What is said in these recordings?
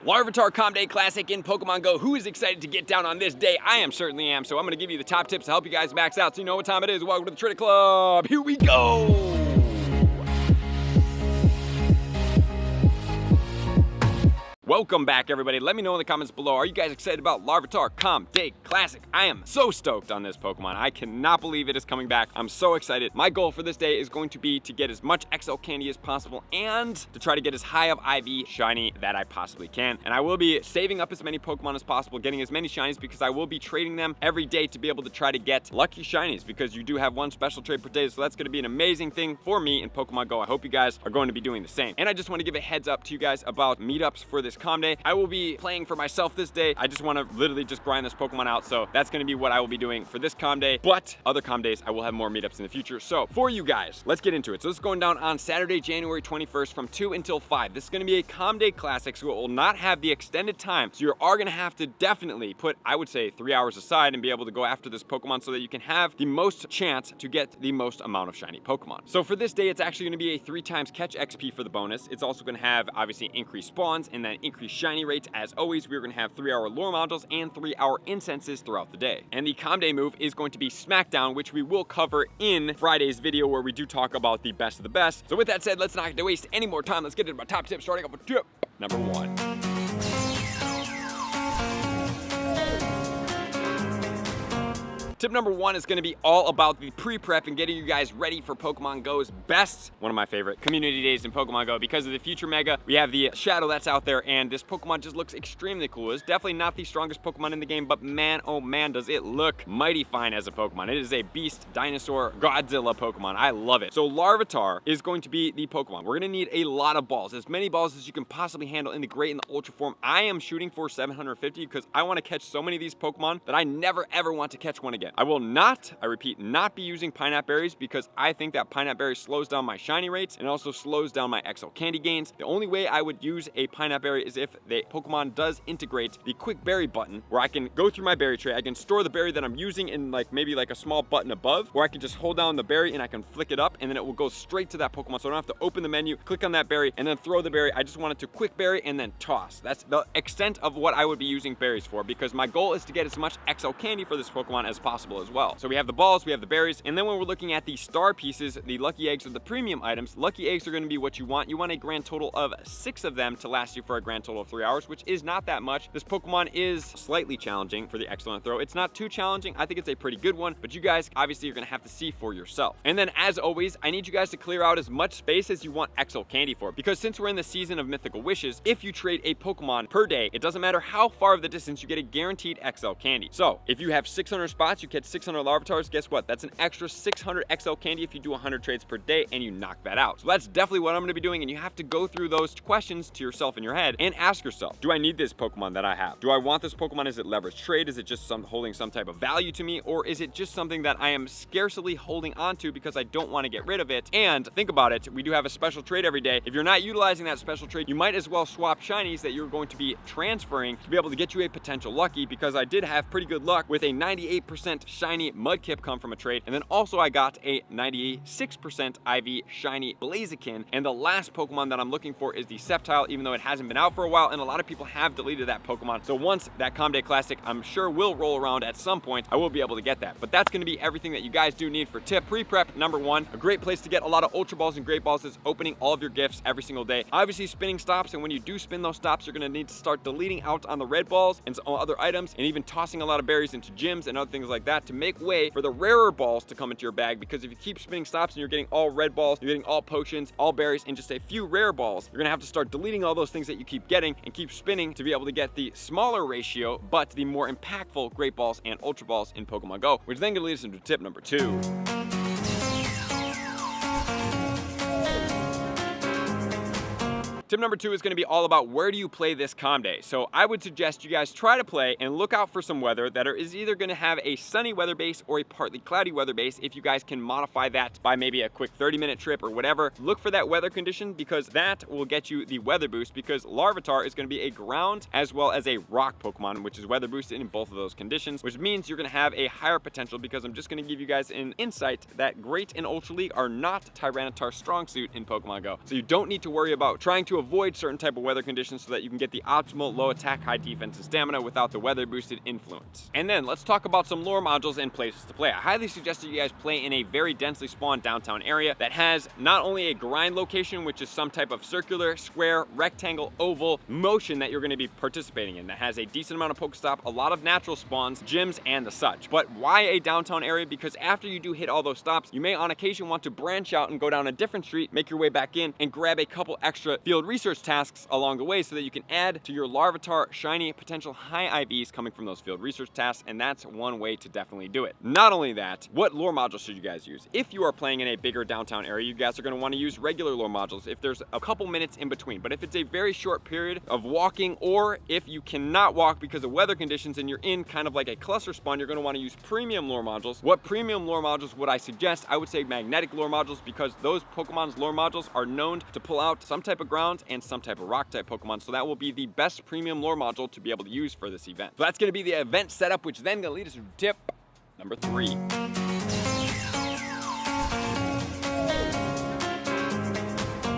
Larvitar Comm Day Classic in Pokemon Go. Who is excited to get down on this day? I certainly am. So I'm going to give you the top tips to help you guys max out so you know what time it is. Welcome to the Trader Club. Here we go. Welcome back, everybody. Let me know in the comments below. Are you guys excited about Larvitar Comm Day Classic? I am so stoked on this Pokemon. I cannot believe it is coming back. I'm so excited. My goal for this day is going to be to get as much XL candy as possible and to try to get as high of IV shiny that I possibly can. And I will be saving up as many Pokemon as possible, getting as many shinies because I will be trading them every day to be able to try to get lucky shinies because you do have one special trade per day. So that's going to be an amazing thing for me in Pokemon Go. I hope you guys are going to be doing the same. And I just want to give a heads up to you guys about meetups for this Comm Day. I will be playing for myself this day. I just want to literally just grind this Pokemon out. So that's going to be what I will be doing for this Comm Day. But other Comm Days, I will have more meetups in the future. So for you guys, let's get into it. So this is going down on Saturday, January 21st from 2 until 5. This is going to be a Comm Day Classic, so it will not have the extended time. So you are going to have to definitely put, I would say, 3 hours aside and be able to go after this Pokemon so that you can have the most chance to get the most amount of shiny Pokemon. So for this day, it's actually going to be a 3 times catch XP for the bonus. It's also going to have, obviously, increased spawns and then increased shiny rates. As always, we're going to have 3-hour lure modules and 3-hour incenses throughout the day. And the Comm Day move is going to be Smackdown, which we will cover in Friday's video where we do talk about the best of the best. So with that said, let's not waste any more time. Let's get into my top tips, starting off with tip number 1. Tip number 1 is going to be all about the pre-prep and getting you guys ready for Pokemon Go's best, one of my favorite community days in Pokemon Go. Because of the Future Mega, we have the Shadow that's out there, and this Pokemon just looks extremely cool. It's definitely not the strongest Pokemon in the game, but man, oh man, does it look mighty fine as a Pokemon. It is a beast, dinosaur, Godzilla Pokemon. I love it. So Larvitar is going to be the Pokemon. We're going to need a lot of balls, as many balls as you can possibly handle in the Great and the Ultra form. I am shooting for 750 because I want to catch so many of these Pokemon that I never ever want to catch one again. I will not, I repeat, not be using pineapple berries because I think that pineapple berry slows down my shiny rates and also slows down my XL candy gains. The only way I would use a pineapple berry is if the Pokemon does integrate the quick berry button where I can go through my berry tray. I can store the berry that I'm using in maybe a small button above where I can just hold down the berry and I can flick it up and then it will go straight to that Pokemon. So I don't have to open the menu, click on that berry and then throw the berry. I just want it to quick berry and then toss. That's the extent of what I would be using berries for because my goal is to get as much XL candy for this Pokemon as possible as well. So we have the balls, we have the berries, and then when we're looking at the star pieces, the lucky eggs are the premium items. Lucky eggs are going to be what you want. You want a grand total of 6 of them to last you for a grand total of 3 hours, which is not that much. This Pokemon is slightly challenging for the excellent throw. It's not too challenging. I think it's a pretty good one, but you guys obviously are going to have to see for yourself. And then as always, I need you guys to clear out as much space as you want XL candy for, because since we're in the season of mythical wishes, if you trade a Pokemon per day, it doesn't matter how far of the distance, you get a guaranteed XL candy. So if you have 600 spots, you catch 600 Larvitars, guess what? That's an extra 600 XL candy if you do 100 trades per day and you knock that out. So that's definitely what I'm going to be doing, and you have to go through those questions to yourself in your head and ask yourself, do I need this Pokemon that I have? Do I want this Pokemon? Is it leverage trade? Is it just holding some type of value to me? Or is it just something that I am scarcely holding on to because I don't want to get rid of it? And think about it, we do have a special trade every day. If you're not utilizing that special trade, you might as well swap shinies that you're going to be transferring to be able to get you a potential lucky, because I did have pretty good luck with a 98% shiny Mudkip come from a trade, and then also I got a 96% IV shiny Blaziken, and the last Pokemon that I'm looking for is the Sceptile, even though it hasn't been out for a while and a lot of people have deleted that Pokemon. So once that Comm Day Classic, I'm sure, will roll around at some point, I will be able to get that. But that's going to be everything that you guys do need for tip pre-prep number 1. A great place to get a lot of Ultra Balls and Great Balls is opening all of your gifts every single day. Obviously spinning stops, and when you do spin those stops, you're going to need to start deleting out on the red balls and some other items, and even tossing a lot of berries into gyms and other things like that to make way for the rarer balls to come into your bag. Because if you keep spinning stops and you're getting all red balls, you're getting all potions, all berries, and just a few rare balls, you're gonna have to start deleting all those things that you keep getting and keep spinning to be able to get the smaller ratio but the more impactful Great Balls and Ultra Balls in Pokemon Go, which is then gonna lead us into tip number 2. Tip number 2 is going to be all about where do you play this Comm Day. So I would suggest you guys try to play and look out for some weather that is either going to have a sunny weather base or a partly cloudy weather base. If you guys can modify that by maybe a quick 30-minute trip or whatever, look for that weather condition, because that will get you the weather boost, because Larvitar is going to be a ground as well as a rock Pokemon, which is weather boosted in both of those conditions, which means you're going to have a higher potential, because I'm just going to give you guys an insight that Great and Ultra League are not Tyranitar's strong suit in Pokemon Go. So you don't need to worry about trying to avoid certain type of weather conditions so that you can get the optimal low attack, high defense, and stamina without the weather boosted influence. And then let's talk about some lore modules and places to play. I highly suggest that you guys play in a very densely spawned downtown area that has not only a grind location, which is some type of circular, square, rectangle, oval motion that you're going to be participating in, that has a decent amount of Pokestop, a lot of natural spawns, gyms, and the such. But why a downtown area? Because after you do hit all those stops, you may on occasion want to branch out and go down a different street, make your way back in, and grab a couple extra field research tasks along the way so that you can add to your Larvitar shiny potential high IVs coming from those field research tasks, and that's one way to definitely do it. Not only that, what lore modules should you guys use? If you are playing in a bigger downtown area, you guys are going to want to use regular lore modules if there's a couple minutes in between. But if it's a very short period of walking, or if you cannot walk because of weather conditions and you're in kind of like a cluster spawn, you're going to want to use premium lore modules. What premium lore modules would I suggest? I would say magnetic lore modules, because those Pokemon's lore modules are known to pull out some type of ground and some type of rock type Pokemon, so that will be the best premium lore module to be able to use for this event. So that's going to be the event setup, which then going to lead us to tip number 3.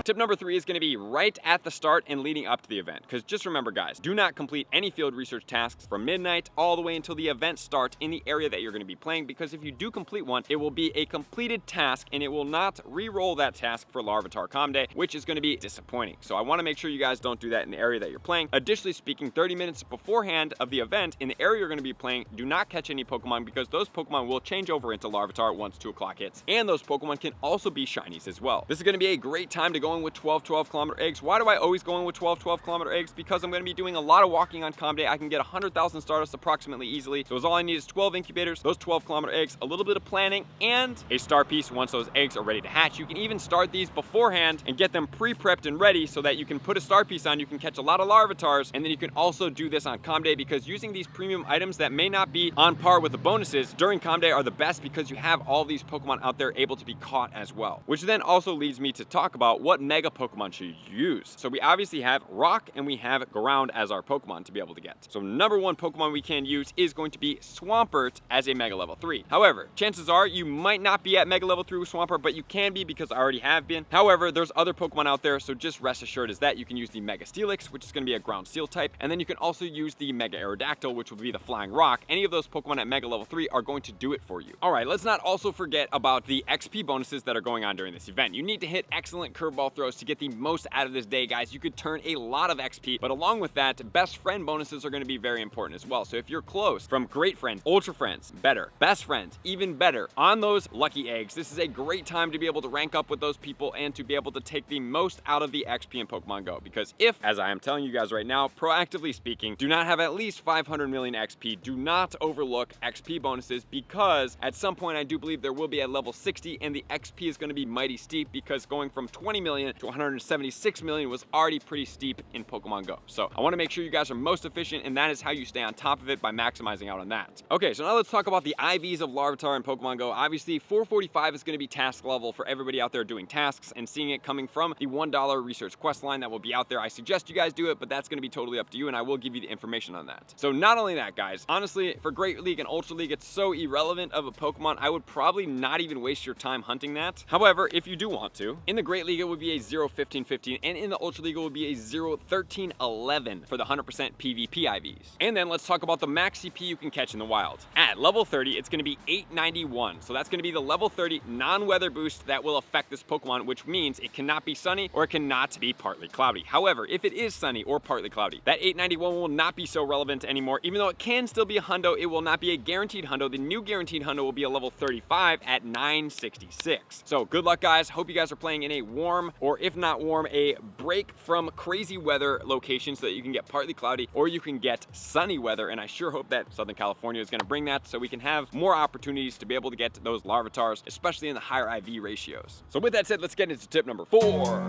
Tip number 3 is going to be right at the start and leading up to the event. Because just remember, guys, do not complete any field research tasks from midnight all the way until the event starts in the area that you're going to be playing. Because if you do complete one, it will be a completed task and it will not re-roll that task for Larvitar Comm Day, which is going to be disappointing. So I want to make sure you guys don't do that in the area that you're playing. Additionally speaking, 30 minutes beforehand of the event in the area you're going to be playing, do not catch any Pokemon, because those Pokemon will change over into Larvitar once 2 o'clock hits. And those Pokemon can also be shinies as well. This is going to be a great time to go in with 12 kilometer eggs. Why do I always go in with 12 kilometer eggs? Because I'm going to be doing a lot of walking on Comm Day. I can get 100,000 Stardust approximately easily. So all I need is 12 incubators, those 12 kilometer eggs, a little bit of planning, and a star piece once those eggs are ready to hatch. You can even start these beforehand and get them pre-prepped and ready so that you can put a star piece on, you can catch a lot of Larvitars, and then you can also do this on Comm Day, because using these premium items that may not be on par with the bonuses during Comm Day are the best, because you have all these Pokemon out there able to be caught as well. Which then also leads me to talk about what Mega Pokemon should you use. So we obviously have Rock and we have Ground as our Pokemon to be able to get. So number 1 Pokemon we can use is going to be Swampert as a Mega Level 3. However, chances are you might not be at Mega Level 3 with Swampert, but you can be, because I already have been. However, there's other Pokemon out there, so just rest assured is that you can use the Mega Steelix, which is going to be a Ground Steel type, and then you can also use the Mega Aerodactyl, which will be the Flying Rock. Any of those Pokemon at Mega Level 3 are going to do it for you. Alright, let's not also forget about the XP bonuses that are going on during this event. You need to hit excellent curveball throws to get the most out of this day, guys. You could turn a lot of XP, but along with that, best friend bonuses are going to be very important as well. So if you're close, from great friends, ultra friends, better, best friends, even better, on those lucky eggs, this is a great time to be able to rank up with those people and to be able to take the most out of the XP in Pokemon Go. Because if, as I am telling you guys right now, proactively speaking, do not have at least 500 million XP, do not overlook XP bonuses, because at some point I do believe there will be at level 60 and the XP is going to be mighty steep, because going from 20 million to 176 million was already pretty steep in Pokemon Go. So I want to make sure you guys are most efficient, and that is how you stay on top of it, by maximizing out on that. Okay, so now let's talk about the IVs of Larvitar in Pokemon Go. Obviously, 445 is going to be task level for everybody out there doing tasks and seeing it coming from the $1 research quest line that will be out there. I suggest you guys do it, but that's going to be totally up to you, and I will give you the information on that. So not only that, guys, honestly, for Great League and Ultra League, it's so irrelevant of a Pokemon, I would probably not even waste your time hunting that. However, if you do want to, in the Great League it would be a 0-15-15, and in the Ultra League it would be a 0-13-11 for the 100% PvP IVs. And then let's talk about the max CP you can catch in the wild. At level 30, it's going to be 891. So that's going to be the level 30 non-weather boost that will affect this Pokemon, which means it cannot be sunny or it cannot be partly cloudy. However, if it is sunny or partly cloudy, that 891 will not be so relevant anymore. Even though it can still be a hundo, it will not be a guaranteed hundo. The new guaranteed hundo will be a level 35 at 966. So good luck, guys. Hope you guys are playing in a warm, or if not warm, a break from crazy weather location so that you can get partly cloudy or you can get sunny weather. And I sure hope that Southern California is going to bring that so we can have more opportunities to be able to get those Larvitars, especially in the higher IV ratios. So with that said, let's get into tip number 4.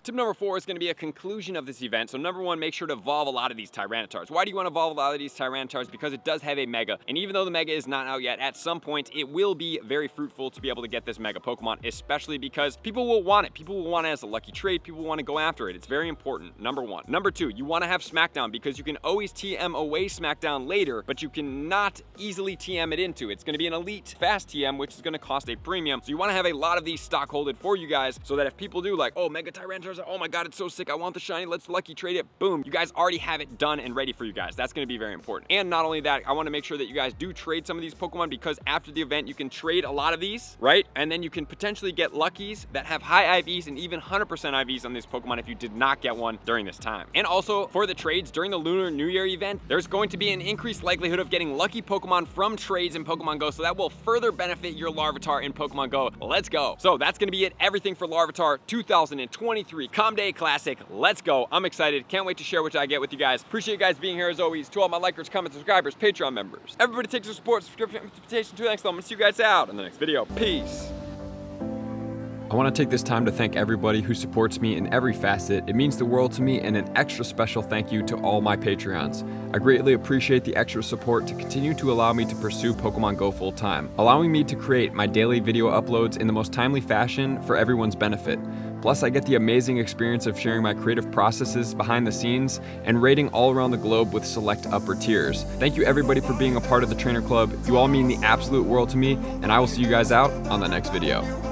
Tip number 4 is going to be a conclusion of this event. So number 1, make sure to evolve a lot of these Tyranitars. Why do you want to evolve a lot of these Tyranitars? Because it does have a Mega, and even though the Mega is not out yet, at some point it will be very fruitful to be able to get this Mega Pokemon, especially because people will want it. People will want it as a lucky trade. People want to go after it. It's very important, number 1. Number 2, you want to have Smackdown because you can always TM away Smackdown later, but you cannot easily TM it into. It's going to be an elite fast TM, which is going to cost a premium. So you want to have a lot of these stock holded for you guys so that if people do like, oh, Mega Tyranitars, oh my god, it's so sick, I want the shiny, let's lucky trade it, boom, you guys already have it done and ready for you guys. That's going to be very important. And not only that, I want to make sure that you guys do trade some of these Pokemon because after the event, you can trade a lot of these, right? And then you can potentially get luckies that have high IVs and even 100% IVs on this Pokemon if you did not get one during this time. And also for the trades during the Lunar New Year event, there's going to be an increased likelihood of getting lucky Pokemon from trades in Pokemon Go, so that will further benefit your Larvitar in Pokemon Go. Let's go. So that's going to be it. Everything for Larvitar 2023 Comm Day Classic. Let's go. I'm excited. Can't wait to share what I get with you guys. Appreciate you guys being here as always. To all my likers, comments, subscribers, Patreon members. Everybody takes your support, subscription, invitation to the next level. I'm going to see you guys out in the next video. Peace. I want to take this time to thank everybody who supports me in every facet. It means the world to me, and an extra special thank you to all my Patreons. I greatly appreciate the extra support to continue to allow me to pursue Pokemon Go full time, allowing me to create my daily video uploads in the most timely fashion for everyone's benefit. Plus, I get the amazing experience of sharing my creative processes behind the scenes and raiding all around the globe with select upper tiers. Thank you everybody for being a part of the Trainer Club. You all mean the absolute world to me, and I will see you guys out on the next video.